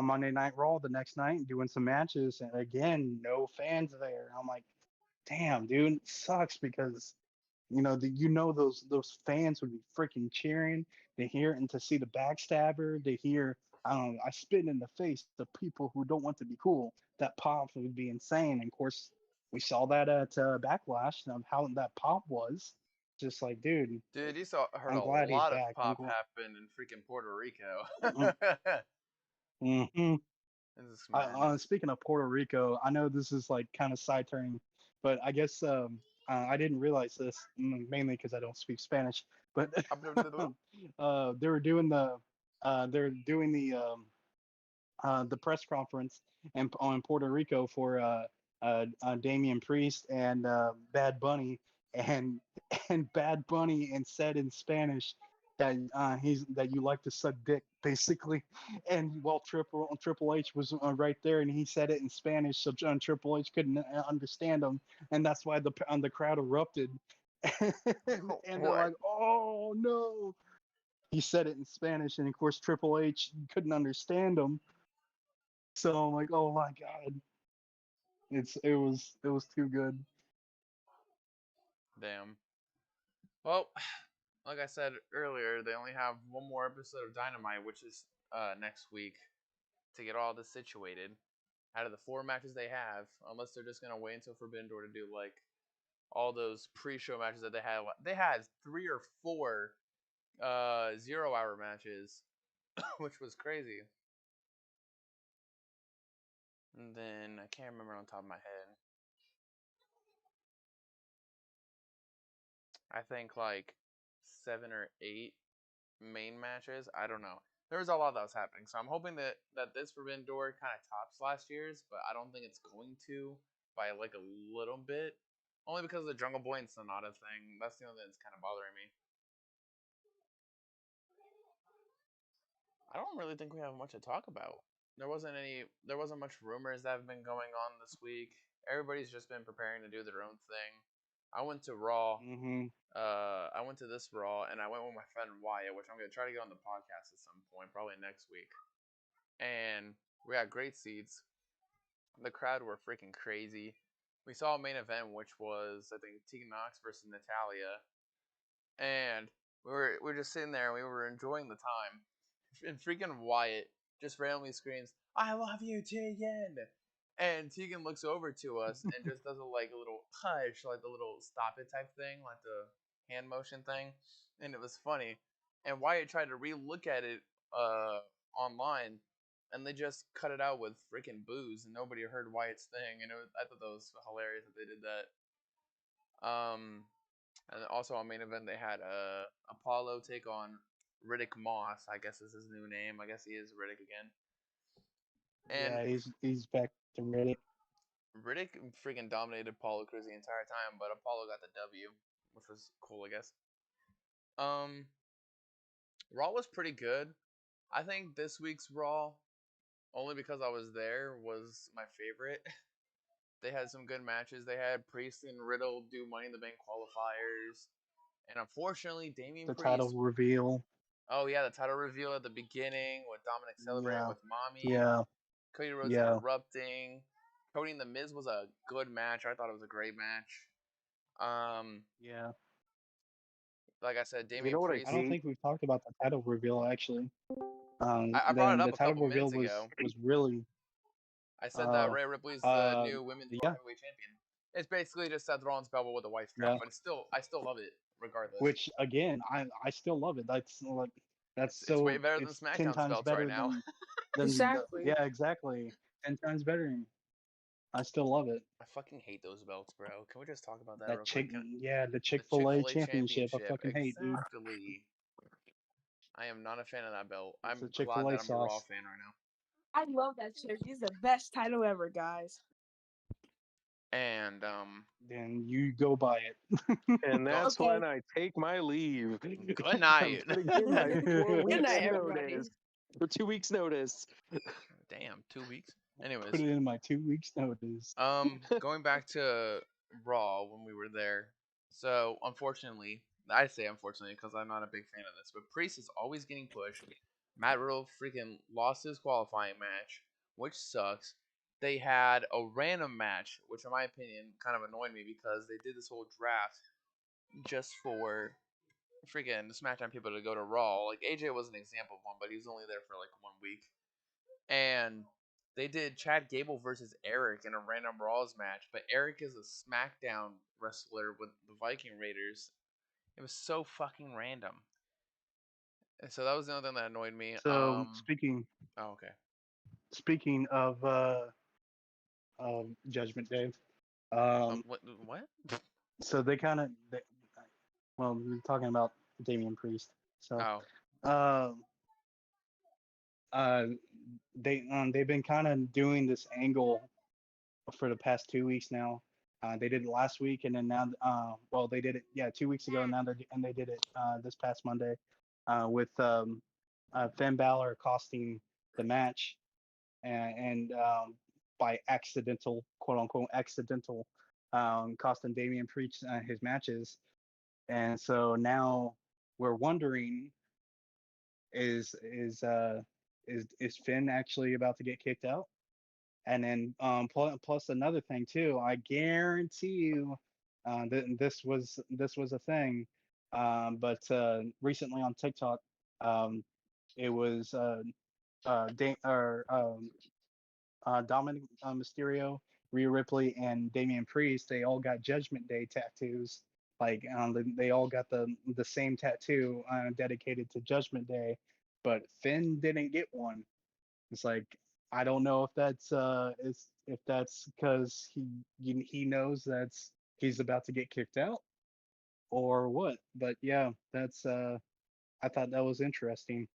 Speaker 3: Monday Night Raw the next night doing some matches, and again no fans there. I'm like, damn, dude, it sucks because those fans would be freaking cheering to hear and to see the backstabber, to hear I spit in the face of people who don't want to be cool. That pop would be insane. And of course, we saw that at Backlash of how that pop was. Just like, dude,
Speaker 1: Dude, heard
Speaker 3: I'm
Speaker 1: a
Speaker 3: glad he's
Speaker 1: lot of
Speaker 3: back.
Speaker 1: pop happen in freaking Puerto Rico.
Speaker 3: Mm-hmm.
Speaker 1: This is madness.
Speaker 3: Speaking of Puerto Rico, I know this is like kind of side turning, but I guess I didn't realize this mainly because I don't speak Spanish. But they were doing the press conference on Puerto Rico for Damian Priest and Bad Bunny, and Bad Bunny and said in Spanish that you like to suck dick basically, and while Triple H was right there and he said it in Spanish, so Triple H couldn't understand him, and that's why the crowd erupted, and they're
Speaker 1: What?
Speaker 3: like, oh no. He said it in Spanish, and of course Triple H couldn't understand him. So I'm like, oh my god, it was too good.
Speaker 1: Damn. Well, like I said earlier, they only have one more episode of Dynamite, which is next week, to get all this situated. Out of the 4 matches they have, unless they're just gonna wait until Forbidden Door to do like all those pre-show matches that they had. They had 3 or 4 0-hour matches, which was crazy. And then I can't remember on top of my head. I think like 7 or 8 main matches. I don't know. There was a lot that was happening, so I'm hoping that this Forbidden Door kind of tops last year's, but I don't think it's going to by like a little bit, only because of the Jungle Boy and Sonata thing. That's the only thing that's kind of bothering me. I don't really think we have much to talk about. There wasn't much rumors that have been going on this week. Everybody's just been preparing to do their own thing. I went to Raw.
Speaker 3: Hmm.
Speaker 1: I went to this Raw, and I went with my friend Wyatt, which I'm gonna try to get on the podcast at some point, probably next week. And we had great seats. The crowd were freaking crazy. We saw a main event, which was I think Tegan Knox versus Natalia, and we were just sitting there and we were enjoying the time. And freaking Wyatt just randomly screams, "I love you, Tegan!" And Tegan looks over to us and just does a little hush, like the little stop it type thing, like the hand motion thing, and it was funny. And Wyatt tried to re-look at it online, and they just cut it out with freaking boos, and nobody heard Wyatt's thing. And I thought that was hilarious that they did that. And also on main event they had Apollo take on Riddick Moss. I guess is his new name. I guess he is Riddick again. And
Speaker 3: Yeah, he's back to Reddit.
Speaker 1: Riddick freaking dominated Apollo Crews the entire time, but Apollo got the W, which was cool, I guess. Um, Raw was pretty good. I think this week's Raw, only because I was there, was my favorite. They had some good matches. They had Priest and Riddle do Money in the Bank qualifiers, and unfortunately, Damian
Speaker 3: The title
Speaker 1: Priest.
Speaker 3: reveal.
Speaker 1: Oh yeah, the title reveal at the beginning with Dominic celebrating
Speaker 3: Yeah.
Speaker 1: with Mommy.
Speaker 3: Yeah.
Speaker 1: Cody Rhodes
Speaker 3: Yeah.
Speaker 1: interrupting. Cody and The Miz was a good match. I thought it was a great match.
Speaker 3: Yeah.
Speaker 1: Like I said,
Speaker 4: You
Speaker 1: Damian
Speaker 4: know what I
Speaker 3: I
Speaker 1: Priest.
Speaker 3: don't
Speaker 4: hate?
Speaker 3: think we've talked about the title reveal actually.
Speaker 1: I brought it
Speaker 3: The
Speaker 1: up a
Speaker 3: title
Speaker 1: couple
Speaker 3: reveal
Speaker 1: minutes ago.
Speaker 3: was really
Speaker 1: I said that
Speaker 3: uh
Speaker 1: Rhea Ripley's the new women's World
Speaker 3: yeah,
Speaker 1: Heavyweight Champion. It's basically just Seth Rollins' belt with a white strap,
Speaker 3: yeah.
Speaker 1: but I still love it regardless.
Speaker 3: Which again, I still love it. That's like
Speaker 1: It's way
Speaker 3: so
Speaker 1: better than
Speaker 3: it's 10
Speaker 1: SmackDown's
Speaker 3: times
Speaker 1: belts right
Speaker 3: better
Speaker 1: now.
Speaker 3: than
Speaker 2: Exactly.
Speaker 3: yeah, exactly. 10 times better. I still love it.
Speaker 1: I fucking hate those belts, bro. Can we just talk about that
Speaker 3: That
Speaker 1: real quick?
Speaker 3: the
Speaker 1: The
Speaker 3: Chick-fil-A
Speaker 1: Chick-fil-A
Speaker 3: championship I
Speaker 1: Championship,
Speaker 3: fucking hate, dude.
Speaker 1: exactly. I am not a fan of that belt.
Speaker 3: It's the
Speaker 1: I'm glad
Speaker 3: Chick-fil-A
Speaker 1: that I'm a Raw
Speaker 3: sauce.
Speaker 1: fan right now.
Speaker 2: I love that shit. He's the best title ever, guys.
Speaker 1: And
Speaker 3: Then you go buy it.
Speaker 4: And that's
Speaker 2: Okay.
Speaker 4: when I take my leave.
Speaker 1: good
Speaker 4: I'm
Speaker 1: night.
Speaker 4: putting in my 4
Speaker 2: Good
Speaker 4: weeks
Speaker 2: night, everybody.
Speaker 4: notice. For 2 weeks notice.
Speaker 1: Damn, 2 weeks.
Speaker 3: Put
Speaker 1: Anyways,
Speaker 3: it in my 2 weeks notice.
Speaker 1: going back to Raw when we were there. So unfortunately, I say unfortunately because I'm not a big fan of this, but Priest is always getting pushed. Matt Riddle freaking lost his qualifying match, which sucks. They had a random match, which in my opinion kind of annoyed me because they did this whole draft just for freaking SmackDown people to go to Raw. Like AJ was an example of one, but he was only there for like 1 week. And they did Chad Gable versus Eric in a random Raws match, but Eric is a SmackDown wrestler with the Viking Raiders. It was so fucking random. And so that was the only thing that annoyed me.
Speaker 3: So
Speaker 1: Oh, okay.
Speaker 3: speaking of Judgment Day,
Speaker 1: What? What?
Speaker 3: so they kind of well, we're talking about Damian Priest. So
Speaker 1: Oh,
Speaker 3: um uh they've been kind of doing this angle for the past 2 weeks now. They did it last week, and then now, well, they did it 2 weeks ago, and they did it this past Monday with Finn Balor costing the match, and by accidental, quote unquote, accidental, costing Damian Priest his matches, and so now we're wondering is is Finn actually about to get kicked out? And then plus another thing too, I guarantee you, this was a thing, but recently on TikTok, it was Dominic Mysterio, Rhea Ripley, and Damian Priest. They all got Judgment Day tattoos. Like they all got the same tattoo dedicated to Judgment Day, but Finn didn't get one. It's like I don't know if that's because he knows that's he's about to get kicked out or what. But yeah, that's I thought that was interesting.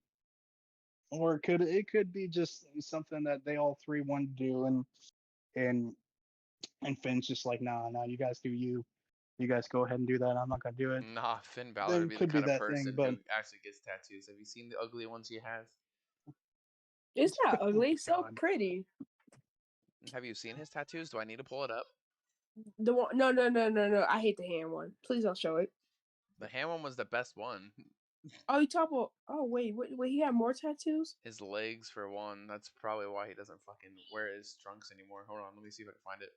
Speaker 3: Or it could be just something that they all three wanted to do, and and Finn's just like, nah, you guys do you. You guys go ahead and do that. I'm not gonna do it.
Speaker 1: nah. Finn Balor
Speaker 3: Then
Speaker 1: would
Speaker 3: it
Speaker 1: be the
Speaker 3: could be
Speaker 1: kind of
Speaker 3: that thing,
Speaker 1: person
Speaker 3: but
Speaker 1: who actually gets tattoos. Have you seen the ugly ones he has?
Speaker 2: It's not
Speaker 3: oh
Speaker 2: ugly. It's so
Speaker 3: god.
Speaker 2: pretty.
Speaker 1: Have you seen his tattoos? Do I need to pull it up?
Speaker 2: The one, no. I hate the hand one. Please don't show it.
Speaker 1: The hand one was the best one.
Speaker 2: Oh, you talk about? Oh, wait. He had more tattoos?
Speaker 1: His legs, for one. That's probably why he doesn't fucking wear his trunks anymore. Hold on, let me see if I can find it.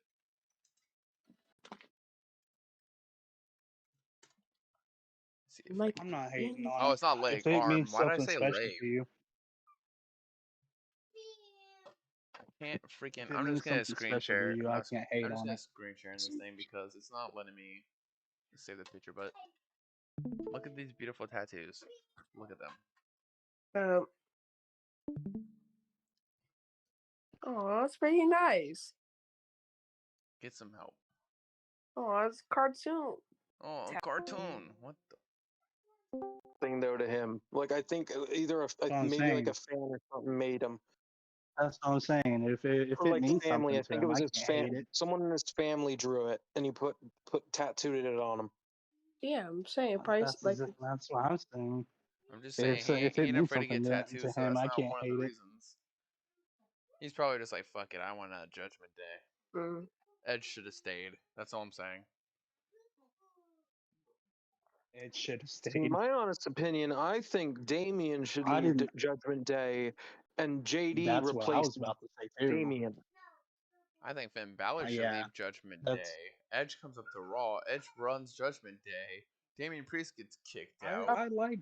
Speaker 1: See if I
Speaker 2: Like,
Speaker 1: can.
Speaker 3: I'm not hating
Speaker 1: Oh,
Speaker 3: on it.
Speaker 1: it's not leg,
Speaker 3: If it
Speaker 1: arm.
Speaker 3: means
Speaker 1: Why did I
Speaker 3: something
Speaker 1: say
Speaker 3: special
Speaker 1: leg?
Speaker 3: to you,
Speaker 1: I can't freaking.
Speaker 3: if it
Speaker 1: I'm just
Speaker 3: means
Speaker 1: gonna
Speaker 3: something
Speaker 1: screen
Speaker 3: special to
Speaker 1: share.
Speaker 3: you, I can't
Speaker 1: I'm
Speaker 3: hate
Speaker 1: just
Speaker 3: on
Speaker 1: gonna
Speaker 3: it.
Speaker 1: screen share in this thing because it's not letting me save the picture. But look at these beautiful tattoos. Look at them.
Speaker 2: um, oh, that's pretty nice.
Speaker 1: Get some help.
Speaker 2: Oh, it's cartoon.
Speaker 1: Oh, a cartoon. What the?
Speaker 4: Thing though to him. Like I think either
Speaker 3: That's what I'm
Speaker 4: maybe like
Speaker 3: saying.
Speaker 4: a fan or something made him.
Speaker 3: That's what I'm saying. If
Speaker 4: Or
Speaker 3: it
Speaker 4: like
Speaker 3: means
Speaker 4: family.
Speaker 3: something
Speaker 4: I
Speaker 3: to
Speaker 4: think it
Speaker 3: him,
Speaker 4: was
Speaker 3: I
Speaker 4: his
Speaker 3: can't hate it.
Speaker 4: someone in his family drew it and he put tattooed it on him.
Speaker 2: Yeah, I'm saying price like
Speaker 3: That's what I'm saying.
Speaker 1: I'm just saying
Speaker 3: If
Speaker 1: he
Speaker 3: it
Speaker 1: ain't
Speaker 3: means
Speaker 1: afraid to
Speaker 3: something
Speaker 1: get
Speaker 3: to
Speaker 1: tattoos, so
Speaker 3: him,
Speaker 1: that's
Speaker 3: I
Speaker 1: not
Speaker 3: can't
Speaker 1: one of the
Speaker 3: hate it.
Speaker 1: reasons. He's probably just like, fuck it, I want a Judgment Day.
Speaker 2: Mm.
Speaker 1: Edge should have stayed. That's all I'm saying.
Speaker 3: It should have
Speaker 4: In
Speaker 3: stayed.
Speaker 4: my honest opinion, I think Damien should
Speaker 3: I
Speaker 4: leave
Speaker 3: didn't.
Speaker 4: Judgment Day, and JD
Speaker 3: That's what I
Speaker 4: replace
Speaker 3: was about to say too.
Speaker 4: Damien.
Speaker 1: I think Finn Balor should
Speaker 3: Yeah,
Speaker 1: leave Judgment
Speaker 3: that's.
Speaker 1: Day. Edge comes up to Raw. Edge runs Judgment Day. Damian Priest gets kicked
Speaker 3: I
Speaker 1: out.
Speaker 3: I like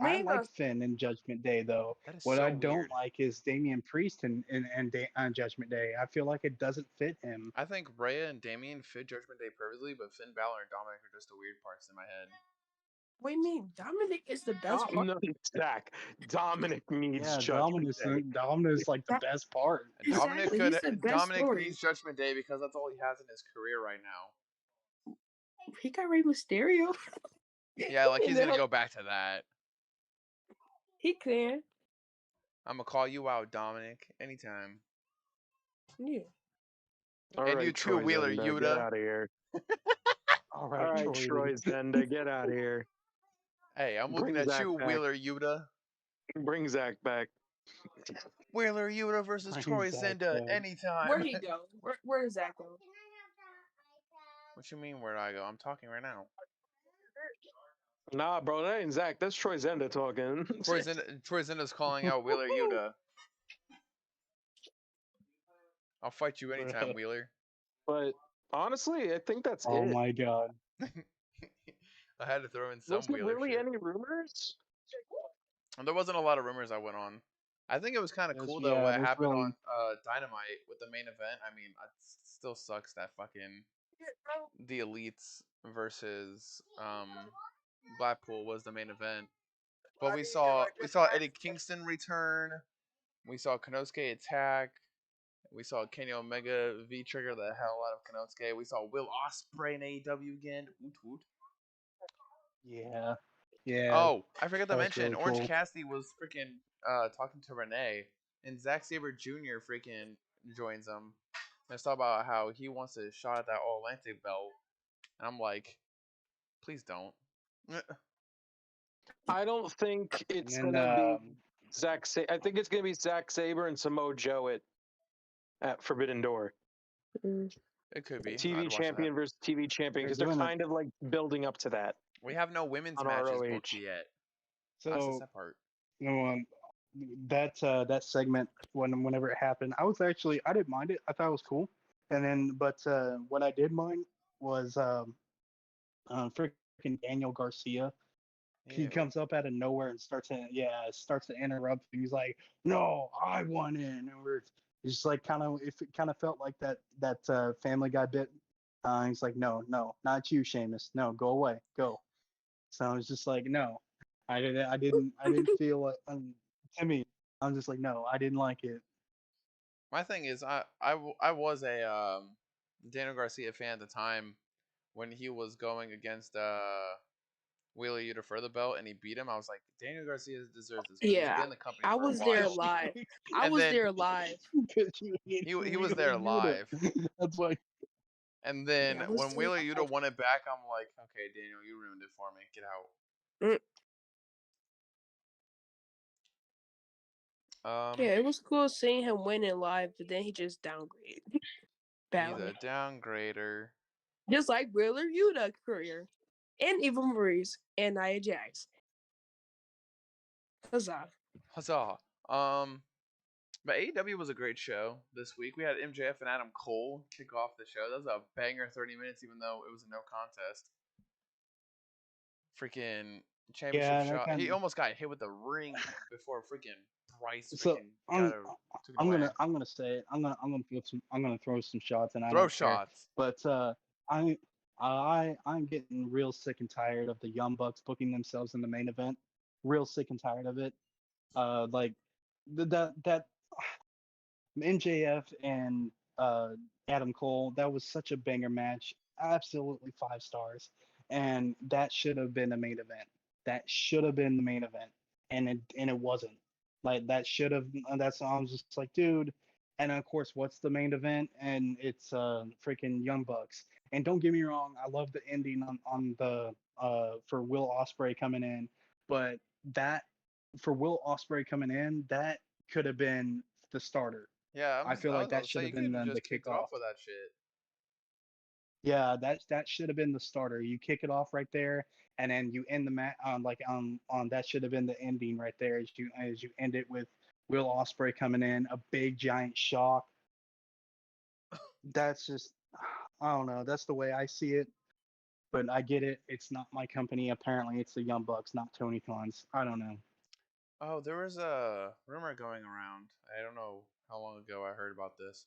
Speaker 3: I
Speaker 2: Maybe
Speaker 3: like Finn in Judgment Day though.
Speaker 1: That is
Speaker 3: What
Speaker 1: so
Speaker 3: I don't
Speaker 1: weird.
Speaker 3: like is Damian Priest on Judgment Day. I feel like it doesn't fit him.
Speaker 1: I think Rhea and Damian fit Judgment Day perfectly, but Finn Balor and Dominic are just the weird parts in my head.
Speaker 2: what do you mean? Dominic is the best part.
Speaker 4: No, Zach. Dominic needs
Speaker 3: Yeah,
Speaker 4: Judgment Day.
Speaker 3: Dominus like the best part.
Speaker 1: Dominic
Speaker 2: Exactly,
Speaker 1: could.
Speaker 2: he's the best
Speaker 1: Dominic
Speaker 2: story.
Speaker 1: needs Judgment Day because that's all he has in his career right now.
Speaker 2: He got Rey Mysterio.
Speaker 1: Yeah, like he's
Speaker 2: And then
Speaker 1: gonna go back to that.
Speaker 2: he can.
Speaker 1: I'm gonna call you out, Dominic, anytime.
Speaker 2: Yeah.
Speaker 4: All
Speaker 1: And
Speaker 4: right,
Speaker 1: you too,
Speaker 4: Troy
Speaker 1: Wheeler
Speaker 4: Zenda,
Speaker 1: Yuta.
Speaker 4: get out of here.
Speaker 3: All
Speaker 4: All
Speaker 3: right,
Speaker 4: right, Troy Zenda, get out of here.
Speaker 1: Hey, I'm looking
Speaker 4: Bring
Speaker 1: at
Speaker 4: Zach
Speaker 1: you,
Speaker 4: back.
Speaker 1: Wheeler Yuta.
Speaker 4: Bring Zach back.
Speaker 1: Wheeler Yuta versus
Speaker 3: Bring
Speaker 1: Troy
Speaker 3: Zach
Speaker 1: Zenda
Speaker 3: back.
Speaker 1: anytime.
Speaker 2: Where'd he go? Where does that go?
Speaker 1: What you mean, where'd I go? I'm talking right now.
Speaker 4: Nah, bro, that ain't Zach. That's Troy Zenda talking.
Speaker 1: Troy Zenda's calling out Wheeler Yuta. I'll fight you anytime, Wheeler.
Speaker 4: But honestly, I think that's
Speaker 3: Oh
Speaker 4: it.
Speaker 3: my god.
Speaker 1: I had to throw in some
Speaker 4: Was there
Speaker 1: Wheeler
Speaker 4: really
Speaker 1: shit.
Speaker 4: any rumors?
Speaker 1: And there wasn't a lot of rumors I went on. I think it was kind of cool though
Speaker 3: Yeah,
Speaker 1: what
Speaker 3: there's
Speaker 1: happened
Speaker 3: really.
Speaker 1: on Dynamite with the main event. I mean, it still sucks that fucking the Elites versus Blackpool was the main event. But we saw Eddie Kingston return. We saw Konosuke attack. We saw Kenny Omega V trigger the hell out of Konosuke. We saw Will Ospreay in AEW again. Woot woot.
Speaker 3: Yeah. Yeah.
Speaker 1: Oh, I forgot to
Speaker 3: That was
Speaker 1: mention
Speaker 3: really
Speaker 1: Orange
Speaker 3: cool.
Speaker 1: Cassidy was freaking talking to Renee, and Zack Sabre Jr. freaking joins them. Let's talk about how he wants a shot at that All Atlantic belt, and I'm like, please don't.
Speaker 4: I don't think it's
Speaker 3: And
Speaker 4: gonna be I think it's gonna be Zack Sabre and Samoa Joe at Forbidden Door.
Speaker 2: Mm.
Speaker 1: It could be
Speaker 4: TV
Speaker 1: I'd watch
Speaker 4: champion
Speaker 1: that.
Speaker 4: versus TV champion, because
Speaker 3: They're
Speaker 4: they're
Speaker 3: doing it.
Speaker 4: kind of like building up to that.
Speaker 1: We have no women's
Speaker 4: On
Speaker 1: matches
Speaker 4: ROH.
Speaker 1: booked yet. That's the
Speaker 3: So
Speaker 1: sad part.
Speaker 3: that segment whenever it happened, I didn't mind it. I thought it was cool. And then but what I did mind was freaking Daniel Garcia. He
Speaker 1: Ew.
Speaker 3: comes up out of nowhere and starts to interrupt. He's like, "No, I want in," and it's just like it kind of felt like that Family Guy bit. He's like, "No, no, not you, Sheamus. No, go away, go." So I was just like, "No, I didn't feel it." To me, I'm just like, "No, I didn't like it."
Speaker 1: My thing is, I was a Daniel Garcia fan at the time when he was going against Wheeler Yuta for the belt and he beat him. I was like, Daniel Garcia deserves this because he's
Speaker 2: Yeah,
Speaker 1: been in the company
Speaker 2: I
Speaker 1: for a
Speaker 2: was there
Speaker 1: while.
Speaker 2: live. I
Speaker 1: And
Speaker 2: was
Speaker 1: then
Speaker 2: there live.
Speaker 1: he was there live.
Speaker 3: That's why.
Speaker 1: And then
Speaker 2: Yeah, I was
Speaker 1: when
Speaker 2: there
Speaker 1: Wheeler
Speaker 2: live.
Speaker 1: Yuta won it back, I'm like, okay, Daniel, you ruined it for me. Get out.
Speaker 2: Yeah, it was cool seeing him winning live, but then he just downgraded
Speaker 1: He's
Speaker 2: badly.
Speaker 1: a downgrader.
Speaker 2: Just like Wheeler Yuta career. And Eva Marie's and Nia Jax. Huzzah.
Speaker 1: Huzzah. But AEW was a great show this week. We had MJF and Adam Cole kick off the show. That was a banger 30 minutes, even though it was a no contest. Freaking championship shot. He almost got hit with the ring before freaking Bryce freaking
Speaker 3: I'm gonna say it. I'm gonna throw some shots and I
Speaker 1: throw
Speaker 3: don't care.
Speaker 1: shots.
Speaker 3: But I'm getting real sick and tired of the Young Bucks booking themselves in the main event. Real sick and tired of it. Like that MJF and Adam Cole, that was such a banger match. Absolutely 5 stars. And that should have been a main event. That should have been the main event. And it wasn't. Like that should have that's I was just like, dude. And of course, what's the main event? And it's freaking Young Bucks. And don't get me wrong, I love the ending on the for Will Ospreay coming in, but that for Will Ospreay coming in, that could have been the starter.
Speaker 1: Yeah,
Speaker 3: I feel
Speaker 1: I
Speaker 3: like
Speaker 1: was about
Speaker 3: that
Speaker 1: to
Speaker 3: should
Speaker 1: say
Speaker 3: have
Speaker 1: you could
Speaker 3: been
Speaker 1: have
Speaker 3: the
Speaker 1: just kicked it
Speaker 3: kickoff.
Speaker 1: off with that shit.
Speaker 3: Yeah, that should have been the starter. You kick it off right there, and then you end the match on that should have been the ending right there as you end it with Will Ospreay coming in, a big giant shock. That's just I don't know. That's the way I see it. But I get it. It's not my company. Apparently, it's the Young Bucks, not Tony Khan's. I don't know.
Speaker 1: Oh, there was a rumor going around. I don't know how long ago I heard about this.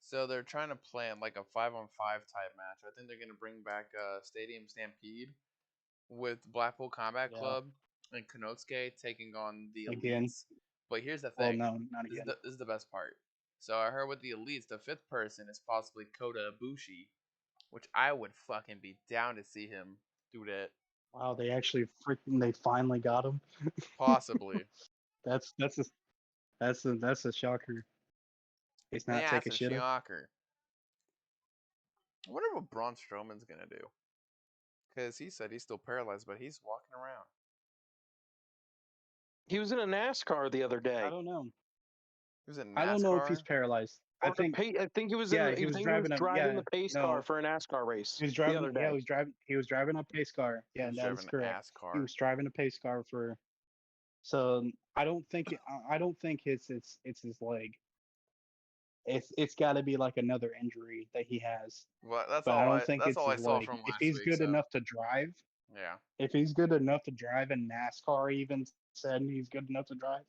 Speaker 1: So they're trying to plan like a 5-on-5 type match. I think they're gonna bring back Stadium Stampede with Blackpool Combat
Speaker 3: Yeah.
Speaker 1: Club and Konosuke taking on the
Speaker 3: Again.
Speaker 1: Elites. But here's the
Speaker 3: Well,
Speaker 1: thing.
Speaker 3: no, not
Speaker 1: This is
Speaker 3: again.
Speaker 1: the best part. So I heard with the Elites, the fifth person is possibly Kota Ibushi, which I would fucking be down to see him do that.
Speaker 3: Wow, they finally got him.
Speaker 1: Possibly.
Speaker 3: That's a shocker. He's not
Speaker 1: Yeah,
Speaker 3: taking
Speaker 1: that's a
Speaker 3: shit.
Speaker 1: shocker. I wonder what Braun Strowman's gonna do. Because he said he's still paralyzed, but he's walking around.
Speaker 4: He was in a NASCAR the other day.
Speaker 3: I don't know.
Speaker 1: He was in
Speaker 3: I don't know if he's
Speaker 1: NASCAR.
Speaker 3: paralyzed.
Speaker 4: I think he was
Speaker 3: yeah,
Speaker 4: in.
Speaker 3: he was
Speaker 4: He was driving
Speaker 3: yeah,
Speaker 4: the pace
Speaker 3: no,
Speaker 4: car for a NASCAR race
Speaker 3: he was
Speaker 4: the
Speaker 3: driving.
Speaker 4: other
Speaker 3: Yeah,
Speaker 4: day.
Speaker 3: he was driving a pace car.
Speaker 1: He
Speaker 3: Yeah,
Speaker 1: was
Speaker 3: that is
Speaker 1: driving an
Speaker 3: correct.
Speaker 1: ass car.
Speaker 3: He was driving a pace car for. So I don't think it's his leg. It's got to be like another injury that he has.
Speaker 1: Well,
Speaker 3: But I don't think
Speaker 1: that's
Speaker 3: it's
Speaker 1: all I
Speaker 3: his
Speaker 1: saw
Speaker 3: leg.
Speaker 1: from
Speaker 3: If
Speaker 1: last
Speaker 3: he's
Speaker 1: week.
Speaker 3: good
Speaker 1: So
Speaker 3: enough to drive,
Speaker 1: yeah,
Speaker 3: if he's good enough to drive in NASCAR, even said he's good enough to drive,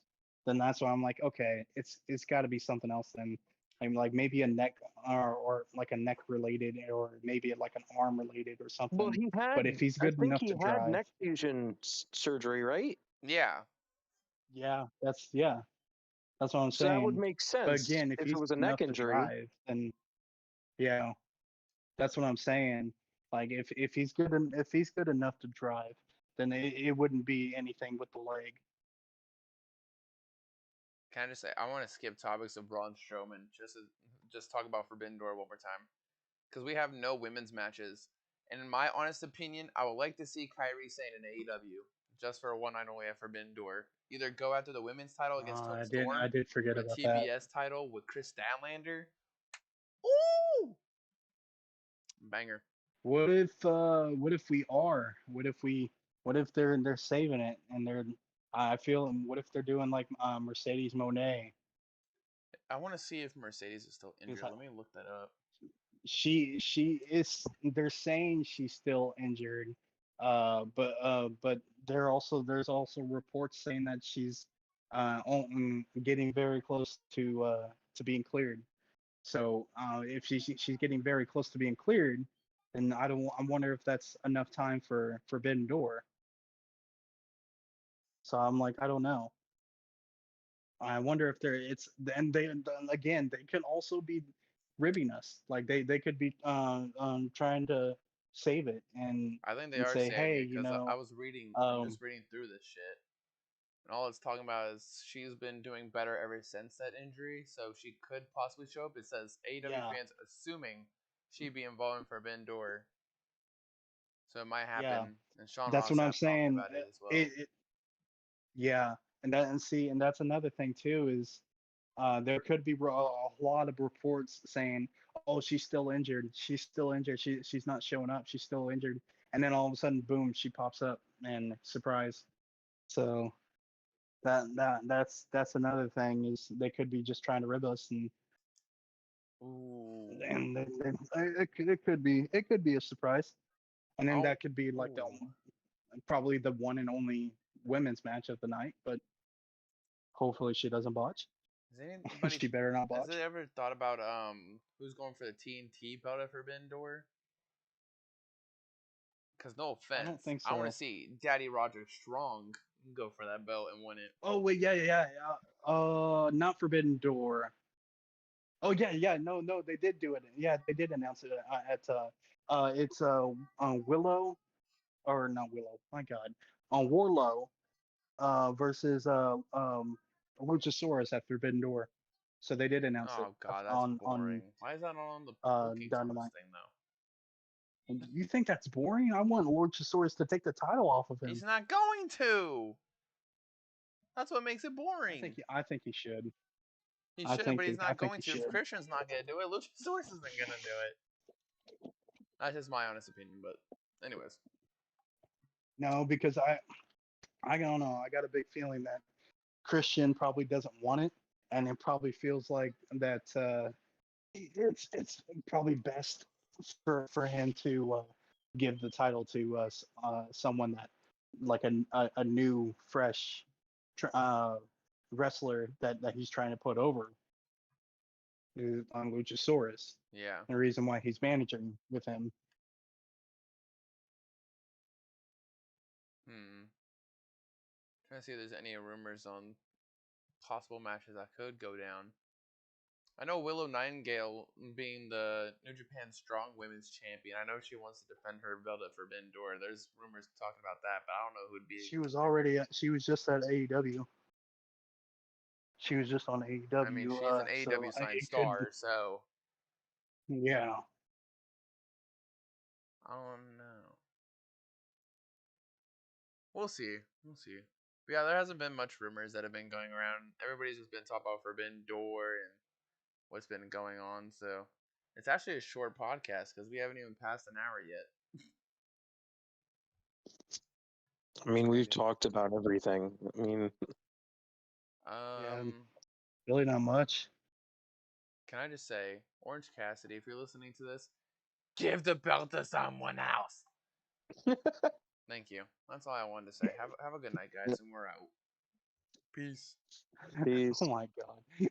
Speaker 3: then that's why I'm like, okay, it's got to be something else then. I'm like maybe a neck or like a neck related or maybe like an arm related or
Speaker 4: Well,
Speaker 3: something.
Speaker 4: he had.
Speaker 3: But if he's
Speaker 4: I
Speaker 3: good
Speaker 4: think
Speaker 3: enough
Speaker 4: he
Speaker 3: to
Speaker 4: had
Speaker 3: drive,
Speaker 4: neck fusion surgery, right?
Speaker 1: yeah.
Speaker 3: yeah, that's what I'm
Speaker 4: So that would
Speaker 3: saying.
Speaker 4: make
Speaker 3: But
Speaker 4: sense
Speaker 3: again, if
Speaker 4: if it
Speaker 3: he's
Speaker 4: was a
Speaker 3: good
Speaker 4: neck
Speaker 3: enough to
Speaker 4: injury.
Speaker 3: drive, then yeah, that's what I'm saying. Like if he's good enough to drive, then it wouldn't be anything with the leg.
Speaker 1: Can I just say I want to skip topics of Braun Strowman just talk about Forbidden Door one more time because we have no women's matches. And in my honest opinion, I would like to see Kairi Sane in AEW just for a one night only at Forbidden Door. Either go after the women's title against Toni
Speaker 3: I
Speaker 1: Storm
Speaker 3: did forget
Speaker 1: or the
Speaker 3: about that.
Speaker 1: TBS title with Chris Statlander. Ooh, banger.
Speaker 3: What if we are? What if they're saving it and they're I feel what if they're doing like Mercedes Monet?
Speaker 1: I want to see if Mercedes is still injured. Let me look that up.
Speaker 3: She is they're saying she's still injured. But there's also reports saying that she's getting very close to being cleared. So if she's getting very close to being cleared, then I wonder if that's enough time for Forbidden Door. So I'm like I don't know. I wonder if again they could also be ribbing us. Like they could be trying to save it
Speaker 1: I think they
Speaker 3: and
Speaker 1: are
Speaker 3: say,
Speaker 1: saving
Speaker 3: hey,
Speaker 1: it because I was reading,
Speaker 3: um
Speaker 1: just reading through this shit, and all it's talking about is she's been doing better ever since that injury, so she could possibly show up. It says AEW
Speaker 3: yeah,
Speaker 1: fans assuming she'd be involved in Forbidden Door, so it might
Speaker 3: yeah,
Speaker 1: happen. And Sean
Speaker 3: that's
Speaker 1: Ross
Speaker 3: what I'm
Speaker 1: Sapp talked
Speaker 3: saying.
Speaker 1: about it as well.
Speaker 3: Yeah, and that's another thing too is there could be a lot of reports saying, "Oh, she's still injured. She's still injured. She's not showing up. She's still injured." And then all of a sudden, boom, she pops up and surprise. So that's another thing is they could be just trying to rib us
Speaker 1: Ooh,
Speaker 3: it could be a surprise. And then
Speaker 1: oh,
Speaker 3: that could be like
Speaker 1: ooh.
Speaker 3: probably the one and only women's match of the night, but hopefully she doesn't botch.
Speaker 1: Has anybody
Speaker 3: She better not
Speaker 1: has
Speaker 3: botch.
Speaker 1: it ever thought about who's going for the TNT belt at Forbidden Door? Because no
Speaker 3: I don't
Speaker 1: offense,
Speaker 3: think
Speaker 1: I want to
Speaker 3: so.
Speaker 1: see Daddy Roger Strong go for that belt and win it.
Speaker 3: Oh wait, yeah. Not Forbidden Door. Oh yeah. No, they did do it. Yeah, they did announce it at it's Willow or not Willow. My God, on Warlow versus Luchasaurus at Forbidden Door. So they did announce it
Speaker 1: Oh god, that's
Speaker 3: on
Speaker 1: boring. Why is that not on the booking
Speaker 3: Dynamite.
Speaker 1: thing though?
Speaker 3: You think that's boring? I want Luchasaurus to take the title off of him.
Speaker 1: He's not going to. That's what makes it boring.
Speaker 3: I think he should.
Speaker 1: He
Speaker 3: I
Speaker 1: should,
Speaker 3: think
Speaker 1: but he's
Speaker 3: he- I
Speaker 1: not
Speaker 3: think
Speaker 1: going
Speaker 3: he
Speaker 1: to. If
Speaker 3: should.
Speaker 1: Christian's not going to do it, Luchasaurus isn't going to do it. That's just my honest opinion, but anyways.
Speaker 3: No, because I don't know. I got a big feeling that Christian probably doesn't want it, and it probably feels like that it's probably best for him to give the title to someone that like a new fresh wrestler that he's trying to put over on Luchasaurus.
Speaker 1: Yeah.
Speaker 3: The reason why he's managing with him.
Speaker 1: Trying to see if there's any rumors on possible matches that could go down. I know Willow Nightingale being the New Japan Strong Women's Champion. I know she wants to defend her belt at Forbidden Door. There's rumors talking about that, but I don't know who'd be.
Speaker 3: She was just at AEW. She was just on AEW.
Speaker 1: I mean, she's an
Speaker 3: So
Speaker 1: AEW signed
Speaker 3: it
Speaker 1: star, so
Speaker 3: yeah.
Speaker 1: I don't know. We'll see. We'll see. But yeah, there hasn't been much rumors that have been going around. Everybody's just been talking about Forbidden Door and what's been going on. So it's actually a short podcast because we haven't even passed an hour yet.
Speaker 4: I mean, we've talked about everything. I mean,
Speaker 3: Really not much.
Speaker 1: Can I just say, Orange Cassidy, if you're listening to this, give the belt to someone else. Thank you. That's all I wanted to say. Have a good night, guys, and we're out. Peace.
Speaker 4: peace.
Speaker 3: Oh my god.